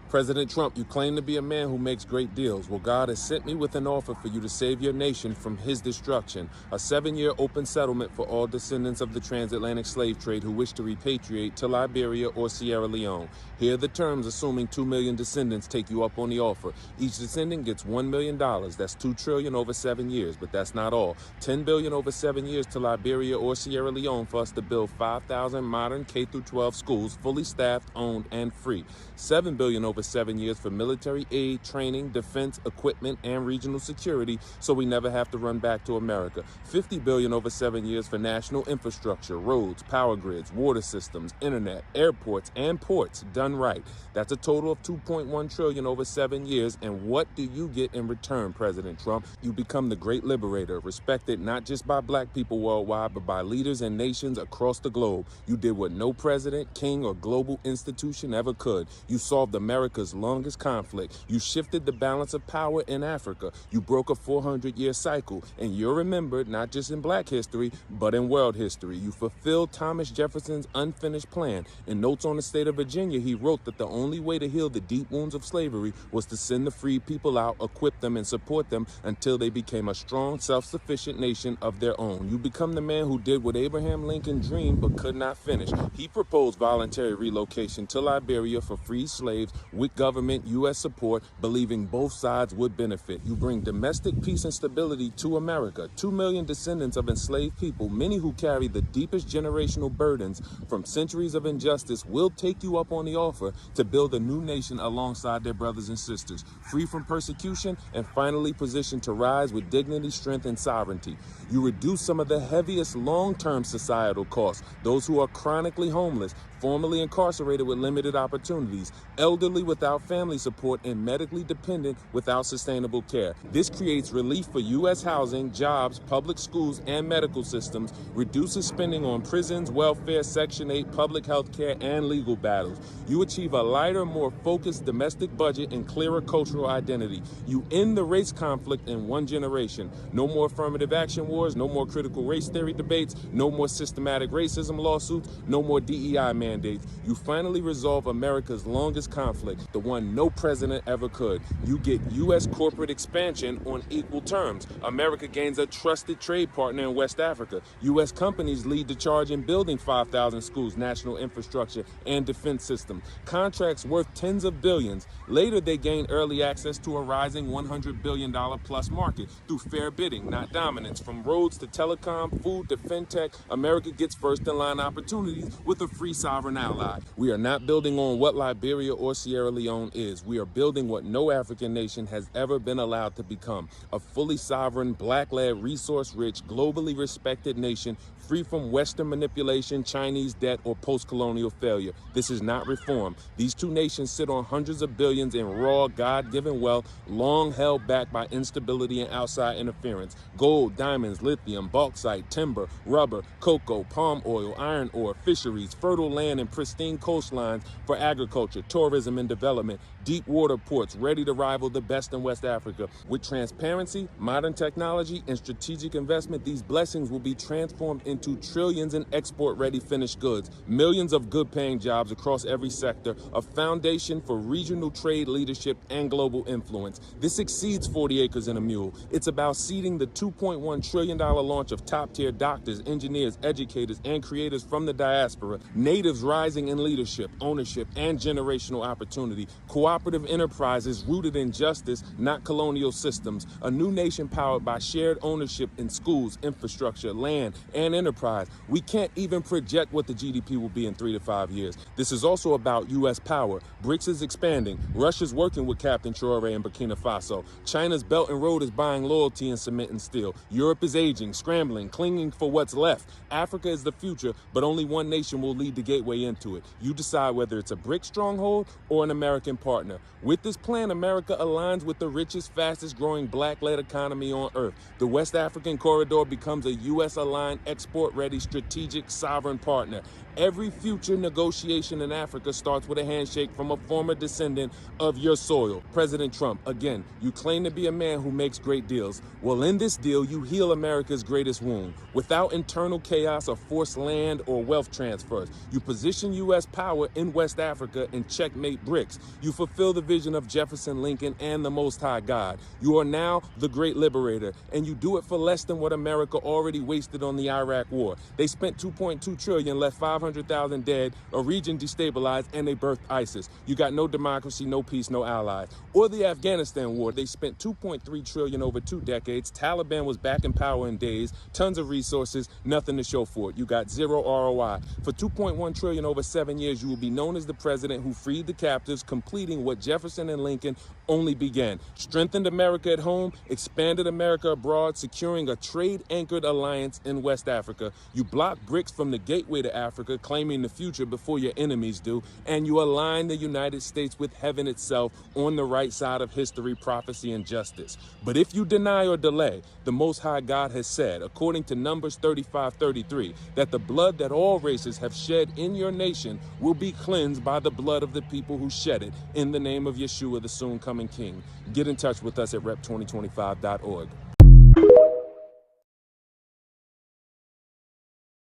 President Trump, you claim to be a man who makes great deals. Well, God has sent me with an offer for you to save your nation from his destruction. A 7-year open settlement for all descendants of the transatlantic slave trade who wish to repatriate to Liberia or Sierra Leone. Here are the terms, assuming 2 million descendants take you up on the offer. Each descendant gets $1 million. That's $2 trillion over 7 years, but that's not all. $10 billion over 7 years to Liberia or Sierra Leone for us to build 5,000 modern K-12 schools, fully staffed, owned, and free. $7 billion over 7 years for military aid, training, defense, equipment, and regional security, so we never have to run back to America. $50 billion over 7 years for national infrastructure, roads, power grids, water systems, internet, airports, and ports, done right. That's a total of $2.1 trillion over 7 years, and what do you get in return, President Trump? You become the great liberator, respected not just by black people worldwide, but by leaders and nations across the globe. You did what no president, king, or global institution ever could. You solved America's longest conflict. You shifted the balance of power in Africa. You broke a 400-year cycle, and you're remembered not just in black history, but in world history. You fulfilled Thomas Jefferson's unfinished plan. In Notes on the State of Virginia, he wrote that the only way to heal the deep wounds of slavery was to send the free people out, equip them, and support them until they became a strong, self-sufficient nation of their own. You become the man who did what Abraham Lincoln dreamed but could not finish. He proposed voluntary relocation to Liberia for free slaves with government U.S. support, believing both sides would benefit. You bring domestic peace and stability to America. 2 million descendants of enslaved people, many who carry the deepest generational burdens from centuries of injustice, will take you up on the offer to build a new nation alongside their brothers and sisters, free from persecution and finally positioned to rise with dignity, strength, and sovereignty. You reduce some of the heaviest long-term societal costs, those who are chronically homeless, formerly incarcerated with limited opportunities, elderly without family support, and medically dependent without sustainable care. This creates relief for U.S. housing, jobs, public schools, and medical systems, reduces spending on prisons, welfare, Section 8, public health care, and legal battles. You achieve a lighter, more focused domestic budget and clearer cultural identity. You end the race conflict in one generation. No more affirmative action wars, no more critical race theory debates, no more systematic racism lawsuits, no more DEI mandates. You finally resolve America's longest conflict, the one no president ever could. You get U.S. corporate expansion on equal terms. America gains a trusted trade partner in West Africa. U.S. companies lead the charge in building 5,000 schools, national infrastructure, and defense systems. Contracts worth tens of billions. Later, they gain early access to a rising $100 billion plus market through fair bidding, not dominance. From roads to telecom, food to fintech, America gets first-in-line opportunities with a free sovereign ally. We are not building on what Liberia or Sierra Leone is. We are building what no African nation has ever been allowed to become: a fully sovereign, black-led, resource-rich, globally respected nation, free from Western manipulation, Chinese debt, or post-colonial failure. This is not reform. These two nations sit on hundreds of billions in raw, God-given wealth, long held back by instability and outside interference. Gold, diamonds, lithium, bauxite, timber, rubber, cocoa, palm oil, iron ore, fisheries, fertile land, and pristine coastlines for agriculture, tourism, and development. Deep water ports ready to rival the best in West Africa. With transparency, modern technology, and strategic investment, these blessings will be transformed into trillions in export-ready finished goods, millions of good-paying jobs across every sector, a foundation for regional trade leadership and global influence. This exceeds 40 acres and a mule. It's about seeding the $2.1 trillion launch of top-tier doctors, engineers, educators, and creators from the diaspora, natives rising in leadership, ownership, and generational opportunity, cooperative enterprises rooted in justice, not colonial systems, a new nation powered by shared ownership in schools, infrastructure, land, and enterprise. We can't even project what the GDP will be in 3 to 5 years. This is also about U.S. power. BRICS is expanding. Russia's working with Captain Traore in Burkina Faso. China's Belt and Road is buying loyalty in cement and steel. Europe is aging, scrambling, clinging for what's left. Africa is the future, but only one nation will lead the gateway into it. You decide whether it's a BRIC stronghold or an American partner. With this plan, America aligns with the richest, fastest growing black-led economy on earth. The West African corridor becomes a U.S.-aligned, export-ready, strategic, sovereign partner. Every future negotiation in Africa starts with a handshake from a former descendant of your soil. President Trump, again, you claim to be a man who makes great deals. Well, in this deal, you heal America's greatest wound. Without internal chaos or forced land or wealth transfers, you position U.S. power in West Africa and checkmate BRICS. You fulfill the vision of Jefferson, Lincoln, and the Most High God. You are now the great liberator, and you do it for less than what America already wasted on the Iraq war. They spent $2.2 trillion, left 500,000 dead, a region destabilized, and they birthed ISIS. You got no democracy, no peace, no allies. Or the Afghanistan war. They spent $2.3 trillion over 2 decades. Taliban was back in power in days, tons of resources, nothing to show for it. You got zero ROI. For $2.1 trillion over 7 years, you will be known as the president who freed the captives, completing what Jefferson and Lincoln only began. Strengthened America at home, expanded America abroad, securing a trade-anchored alliance in West Africa. You block BRICS from the gateway to Africa, claiming the future before your enemies do, and you align the United States with heaven itself on the right side of history, prophecy, and justice. But if you deny or delay, the Most High God has said, according to Numbers 35:33, that the blood that all races have shed in your nation will be cleansed by the blood of the people who shed it in the name of Yeshua, the soon-coming King. Get in touch with us at rep2025.org.